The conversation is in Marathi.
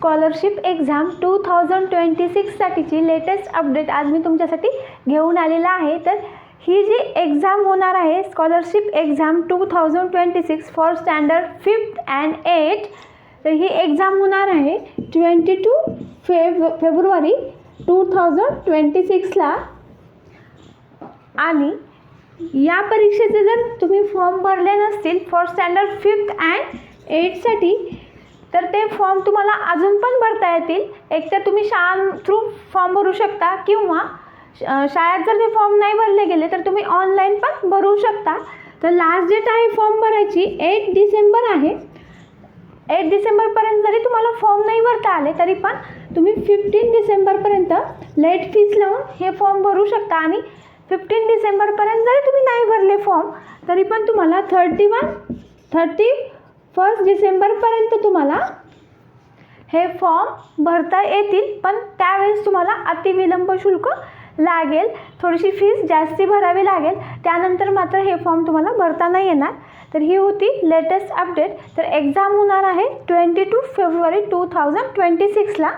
स्कॉलरशिप एक्झाम 2026साठीची लेटेस्ट अपडेट आज मी तुमच्यासाठी घेऊन आलेला आहे। तर ही जी एक्झाम होणार आहे scholarship exam 2026 for standard 5th and 8th, तर ही एक्झाम होणार आहे 22 फेब्रुवारी 2026ला। आणि या परीक्षेचे जर तुम्ही फॉर्म भरले नसतील फॉर स्टँडर्ड 5th and 8thसाठी, तर ते फॉर्म तुम्हाला अजून पण भरता येतील। एकतर तुम्ही शाळा थ्रू फॉर्म भरू शकता किंवा शाळेत जर ते फॉर्म नाही भरले गेले तर तुम्ही ऑनलाईन पण भरू शकता। तर लास्ट डेट आहे फॉर्म भरायची 8 डिसेंबर आहे। 8 डिसेंबरपर्यंत जरी तुम्हाला फॉर्म नाही भरता आले तरी पण तुम्ही 15 डिसेंबरपर्यंत लेट फीस लावून हे फॉर्म भरू शकता। आणि 15 डिसेंबरपर्यंत जरी तुम्ही नाही भरले फॉर्म तरी पण तुम्हाला 31 डिसेंबरपर्यंत तुम्हाला हे फॉर्म भरता येतील। पण त्यावेळेस तुम्हाला अतिविलंब शुल्क लागेल, थोडीशी फीस जास्ती भरावी लागेल, त्यानंतर मात्र हे फॉर्म तुम्हाला भरता नाही येणार। तर ही होती लेटेस्ट अपडेट। तर एक्झाम होणार आहे 22 फेब्रुवारी 2026ला।